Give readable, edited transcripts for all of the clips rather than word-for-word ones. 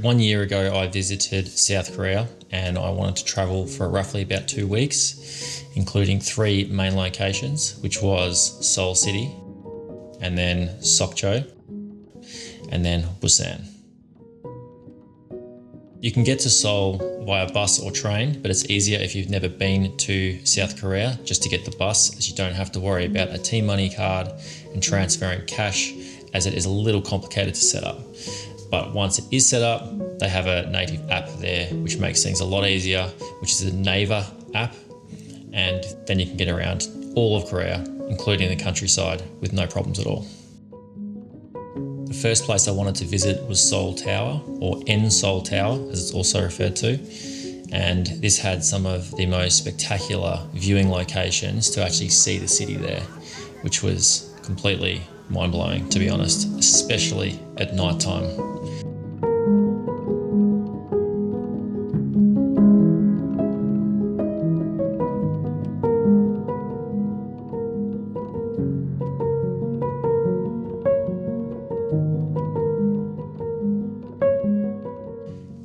1 year ago, I visited South Korea and I wanted to travel for roughly about 2 weeks, including 3 main locations, which was Seoul City, and then Sokcho, and then Busan. You can get to Seoul via bus or train, but it's easier if you've never been to South Korea just to get the bus, as you don't have to worry about a T-Money card and transferring cash, as it is a little complicated to set up. But once it is set up, they have a native app there, which makes things a lot easier, which is the Naver app. And then you can get around all of Korea, including the countryside, with no problems at all. The first place I wanted to visit was Seoul Tower, or Seoul Tower, as it's also referred to. And this had some of the most spectacular viewing locations to actually see the city there, which was completely mind-blowing, to be honest, especially at night time.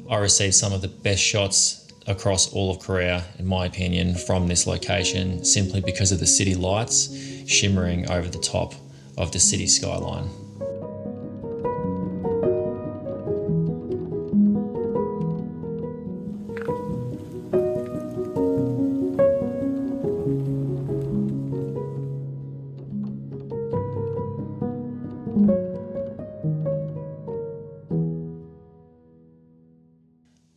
I received some of the best shots across all of Korea, in my opinion, from this location, simply because of the city lights shimmering over the top of the city skyline.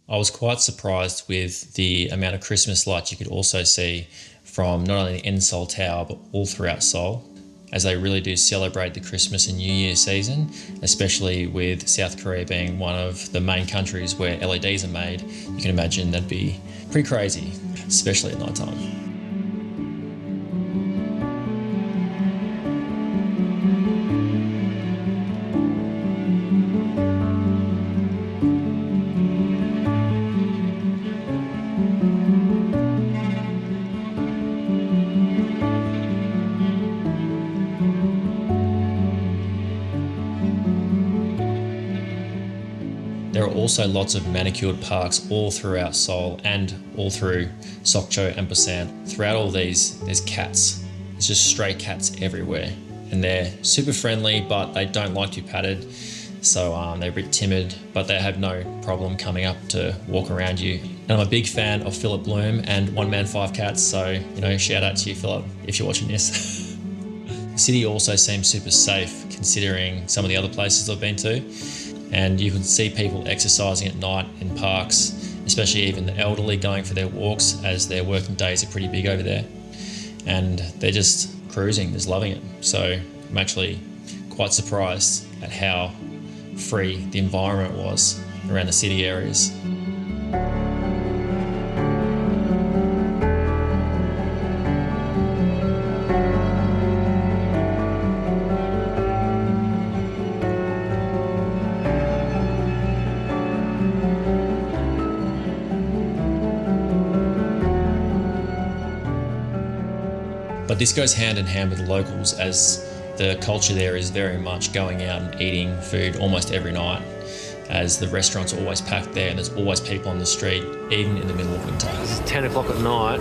I was quite surprised with the amount of Christmas lights you could also see from not only the Seoul Tower, but all throughout Seoul, as they really do celebrate the Christmas and New Year season, especially with South Korea being one of the main countries where LEDs are made. You can imagine that'd be pretty crazy, especially at night time. There are also lots of manicured parks all throughout Seoul and all through Sokcho and Busan. Throughout all these, there's cats. There's just stray cats everywhere. And they're super friendly, but they don't like to be patted. So they're a bit timid, but they have no problem coming up to walk around you. And I'm a big fan of Philip Bloom and One Man 5 Cats. So, shout out to you, Philip, if you're watching this. The city also seems super safe considering some of the other places I've been to. And you can see people exercising at night in parks, especially even the elderly going for their walks, as their working days are pretty big over there. And they're just cruising, just loving it. So I'm actually quite surprised at how free the environment was around the city areas. But this goes hand in hand with the locals, as the culture there is very much going out and eating food almost every night, as the restaurants are always packed there and there's always people on the street, even in the middle of winter. This is 10 o'clock at night.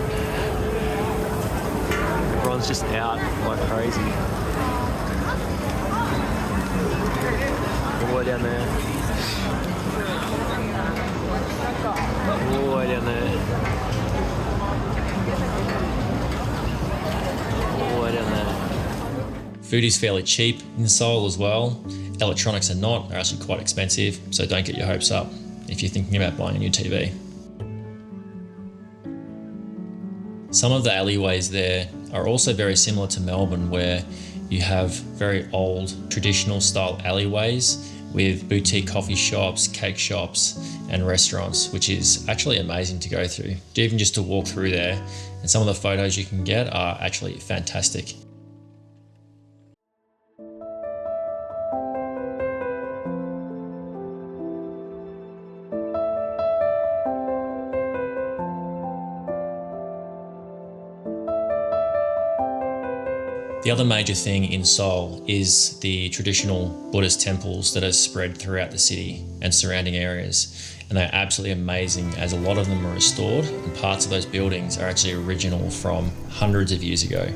Everyone's just out like crazy. All the way down there. All the way down there. Food is fairly cheap in Seoul as well. Electronics are not, they're actually quite expensive, so don't get your hopes up if you're thinking about buying a new TV. Some of the alleyways there are also very similar to Melbourne, where you have very old traditional style alleyways with boutique coffee shops, cake shops and restaurants, which is actually amazing to go through. Even just to walk through there, and some of the photos you can get are actually fantastic. The other major thing in Seoul is the traditional Buddhist temples that are spread throughout the city and surrounding areas. And they're absolutely amazing, as a lot of them are restored and parts of those buildings are actually original from hundreds of years ago.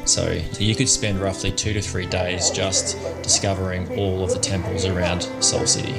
So you could spend roughly 2 to 3 days just discovering all of the temples around Seoul City.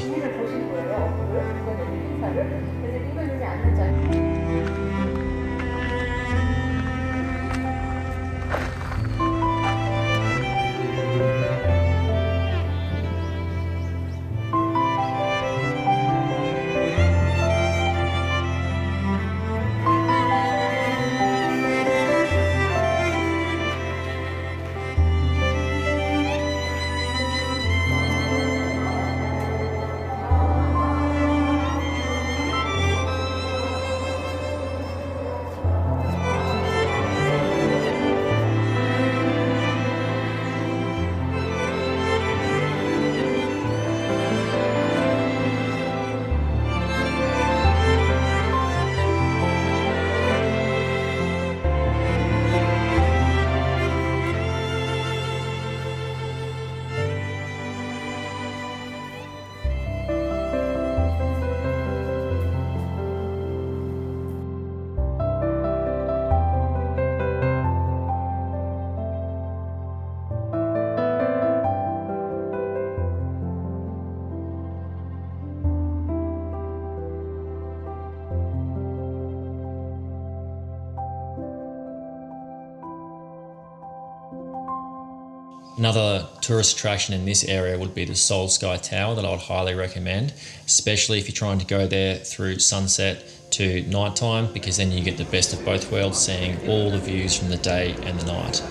Another tourist attraction in this area would be the Seoul Sky Tower that I would highly recommend, especially if you're trying to go there through sunset to nighttime, because then you get the best of both worlds, seeing all the views from the day and the night.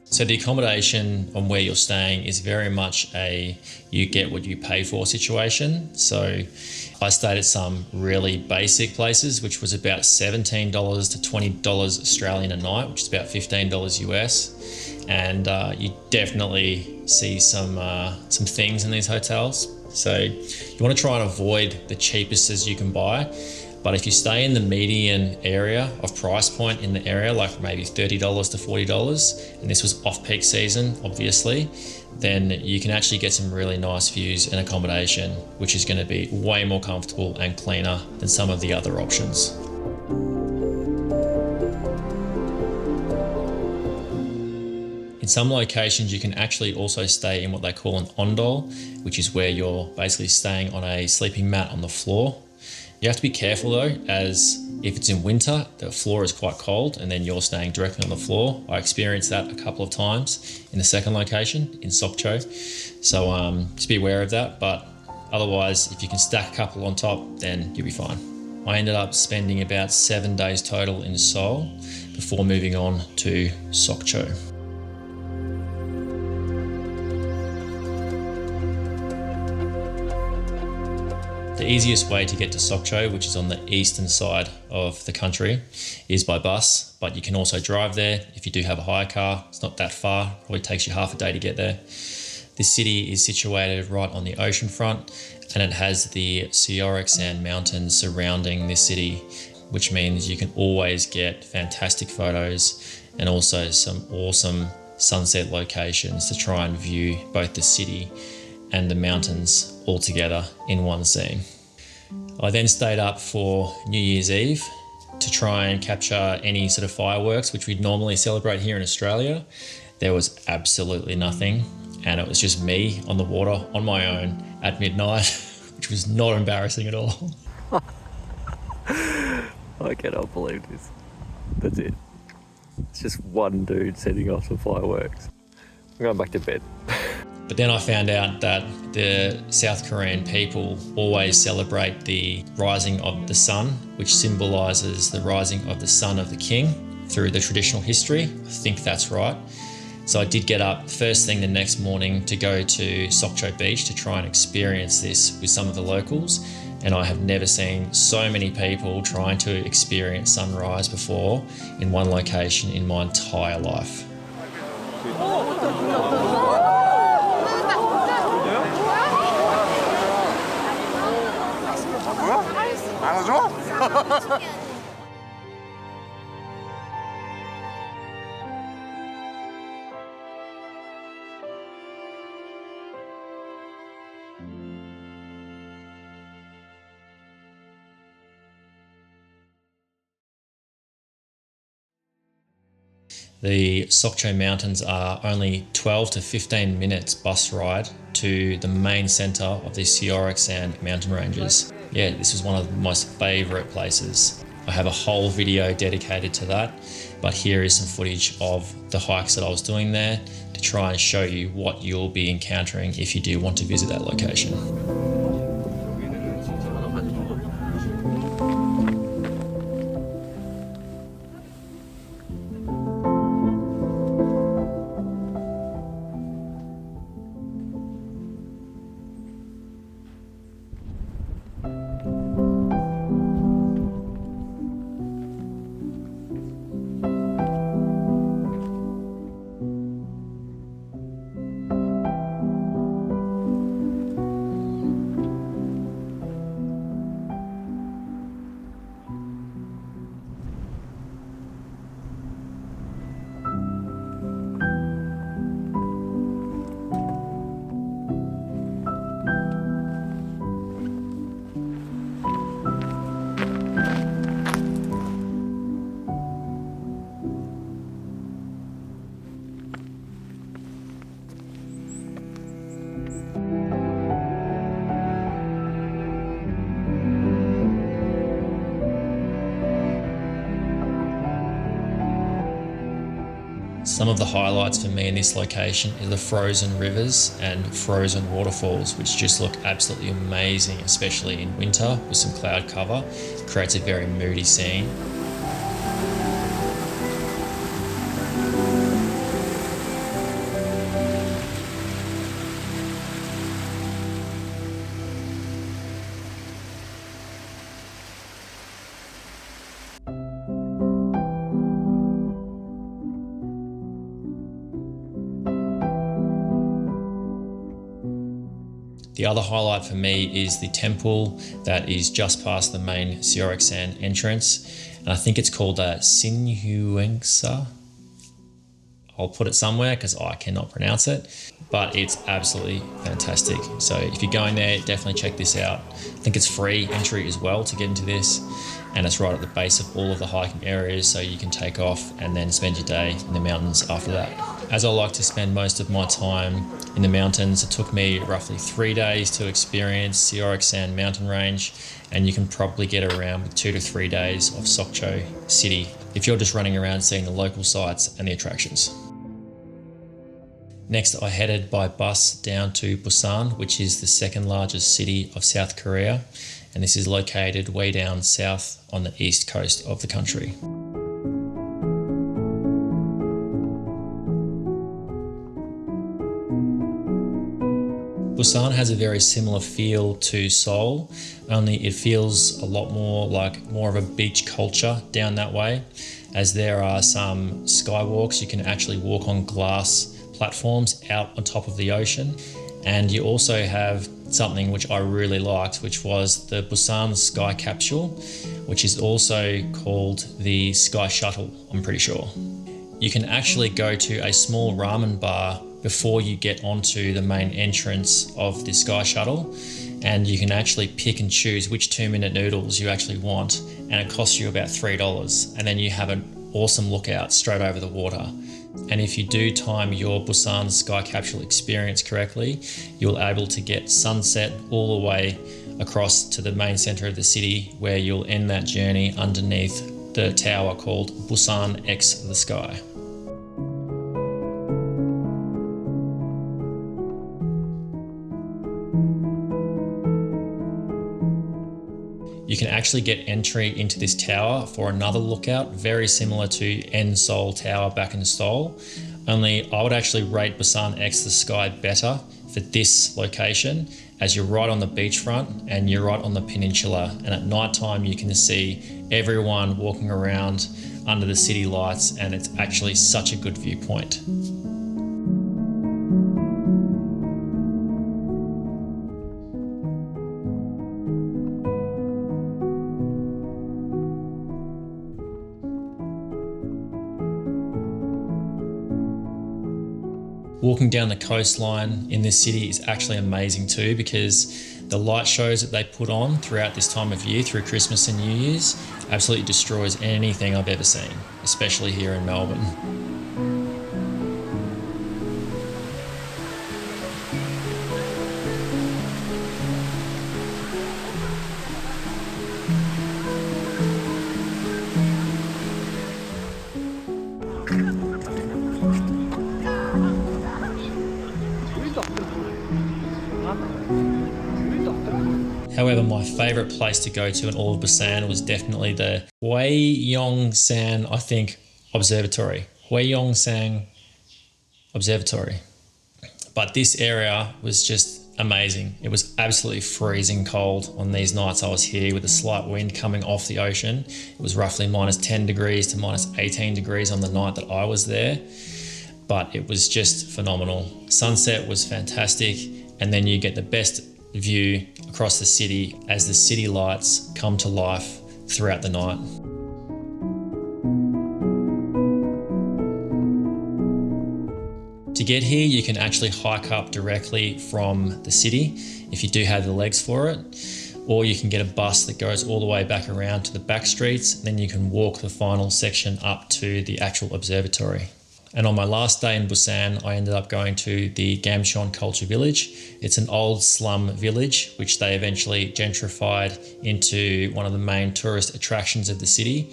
So the accommodation on where you're staying is very much a you get what you pay for situation. So I stayed at some really basic places, which was about $17 to $20 Australian a night, which is about $15 US. And you definitely see some things in these hotels. So you want to try and avoid the cheapest as you can buy. But if you stay in the median area of price point in the area, like maybe $30 to $40, and this was off-peak season, obviously, then you can actually get some really nice views and accommodation, which is going to be way more comfortable and cleaner than some of the other options. In some locations, you can actually also stay in what they call an ondol, which is where you're basically staying on a sleeping mat on the floor. You have to be careful though, as if it's in winter, the floor is quite cold and then you're staying directly on the floor. I experienced that a couple of times in the second location in Sokcho. So just be aware of that, but otherwise, if you can stack a couple on top, then you'll be fine. I ended up spending about 7 days total in Seoul before moving on to Sokcho. The easiest way to get to Sokcho, which is on the eastern side of the country, is by bus, but you can also drive there if you do have a hire car. It's not that far, probably takes you half a day to get there. This city is situated right on the ocean front, and it has the Seoraksan Mountains surrounding this city, which means you can always get fantastic photos and also some awesome sunset locations to try and view both the city and the mountains all together in one scene. I then stayed up for New Year's Eve to try and capture any sort of fireworks which we'd normally celebrate here in Australia. There was absolutely nothing, and it was just me on the water on my own at midnight, which was not embarrassing at all. I cannot believe this. That's it. It's just one dude setting off some fireworks. I'm going back to bed. But then I found out that the South Korean people always celebrate the rising of the sun, which symbolises the rising of the son of the king. through the traditional history. I think that's right. So I did get up first thing the next morning to go to Sokcho Beach to try and experience this with some of the locals. And I have never seen so many people trying to experience sunrise before in one location in my entire life. The Sokcho Mountains are only 12 to 15 minutes bus ride to the main centre of the Seoraksan mountain ranges. Yeah, this is one of my favourite places. I have a whole video dedicated to that, but here is some footage of the hikes that I was doing there to try and show you what you'll be encountering if you do want to visit that location. Some of the highlights for me in this location are the frozen rivers and frozen waterfalls, which just look absolutely amazing, especially in winter with some cloud cover. It creates a very moody scene. The other highlight for me is the temple that is just past the main Seoraksan entrance, and I think it's called Hwangnyeongsan. I'll put it somewhere because I cannot pronounce it, but it's absolutely fantastic. So if you're going there, definitely check this out. I think it's free entry as well to get into this, and it's right at the base of all of the hiking areas, so you can take off and then spend your day in the mountains after that. As I like to spend most of my time in the mountains, it took me roughly 3 days to experience Seoraksan mountain range, and you can probably get around with 2 to 3 days of Sokcho City if you're just running around seeing the local sites and the attractions. Next, I headed by bus down to Busan, which is the second largest city of South Korea, and this is located way down south on the east coast of the country. Busan has a very similar feel to Seoul, only it feels a lot more like more of a beach culture down that way, as there are some skywalks. You can actually walk on glass platforms out on top of the ocean, and you also have something which I really liked, which was the Busan Sky Capsule, which is also called the Sky Shuttle, I'm pretty sure. You can actually go to a small ramen bar before you get onto the main entrance of the Sky Shuttle, and you can actually pick and choose which 2-minute noodles you actually want, and it costs you about $3, and then you have an awesome lookout straight over the water. And if you do time your Busan Sky Capsule experience correctly, you'll able to get sunset all the way across to the main center of the city, where you'll end that journey underneath the tower called Busan X the Sky. you can actually get entry into this tower for another lookout, very similar to Seoul Tower back in Seoul. Only I would actually rate Busan X the Sky better for this location, as you're right on the beachfront and you're right on the peninsula, and at night time you can see everyone walking around under the city lights, and it's actually such a good viewpoint. Walking down the coastline in this city is actually amazing too, because the light shows that they put on throughout this time of year, through Christmas and New Year's, absolutely destroys anything I've ever seen, especially here in Melbourne. However, my favourite place to go to in all of Busan was definitely the Hwangnyeongsan, I think, Observatory. Hwangnyeongsan Observatory. But this area was just amazing. It was absolutely freezing cold on these nights I was here, with a slight wind coming off the ocean. It was roughly minus 10 degrees to minus 18 degrees on the night that I was there. But it was just phenomenal. Sunset was fantastic, and then you get the best view across the city as the city lights come to life throughout the night. To get here, you can actually hike up directly from the city if you do have the legs for it, or you can get a bus that goes all the way back around to the back streets. Then you can walk the final section up to the actual observatory. And on my last day in Busan, I ended up going to the Gamcheon Culture Village. It's an old slum village, which they eventually gentrified into one of the main tourist attractions of the city.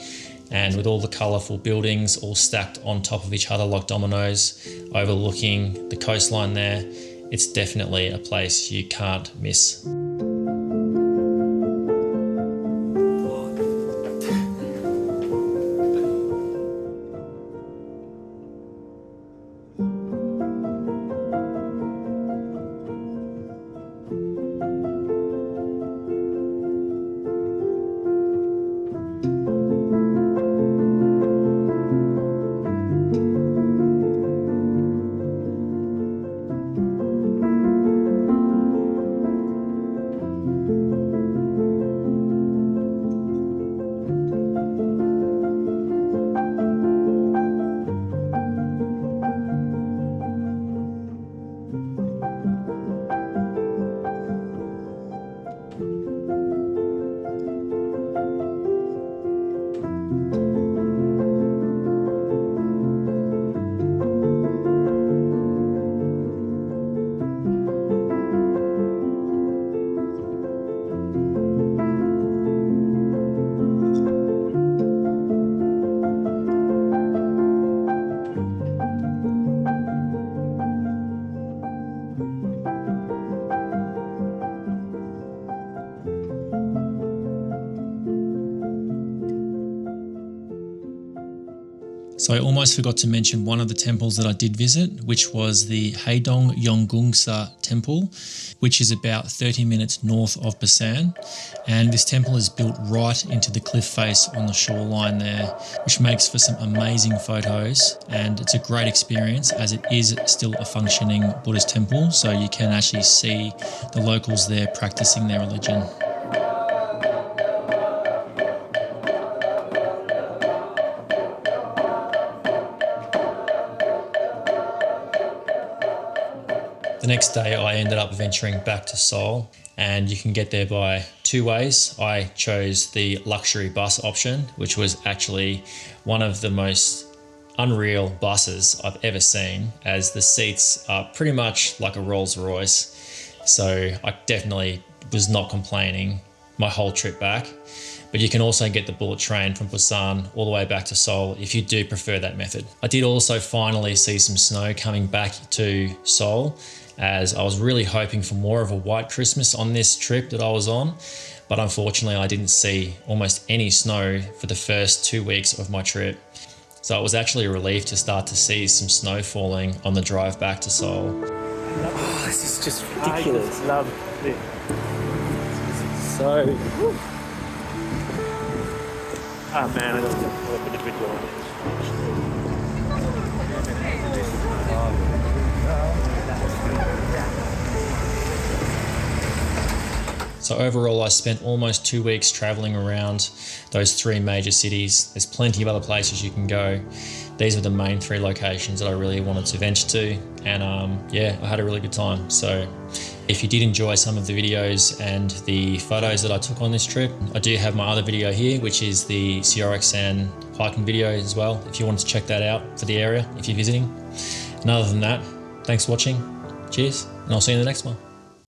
And with all the colourful buildings all stacked on top of each other like dominoes, overlooking the coastline there, it's definitely a place you can't miss. So I almost forgot to mention one of the temples that I did visit, which was the Haedong Yonggungsa temple, which is about 30 minutes north of Busan. And this temple is built right into the cliff face on the shoreline there, which makes for some amazing photos. And it's a great experience, as it is still a functioning Buddhist temple, so you can actually see the locals there practicing their religion. The next day I ended up venturing back to Seoul, and you can get there by two ways. I chose the luxury bus option, which was actually one of the most unreal buses I've ever seen, as the seats are pretty much like a Rolls Royce. So I definitely was not complaining my whole trip back. But you can also get the bullet train from Busan all the way back to Seoul if you do prefer that method. I did also finally see some snow coming back to Seoul, as I was really hoping for more of a white Christmas on this trip that I was on. But unfortunately, I didn't see almost any snow for the first 2 weeks of my trip. So it was actually a relief to start to see some snow falling on the drive back to Seoul. Oh, this is just ridiculous. I love it. So. Ah man, I got to open a bit more. So overall, I spent almost 2 weeks traveling around those 3 major cities. There's plenty of other places you can go. These were the main 3 locations that I really wanted to venture to. And yeah, I had a really good time. So if you did enjoy some of the videos and the photos that I took on this trip, I do have my other video here, which is the Seoraksan hiking video as well, if you wanted to check that out for the area, if you're visiting. And other than that, thanks for watching. Cheers, and I'll see you in the next one.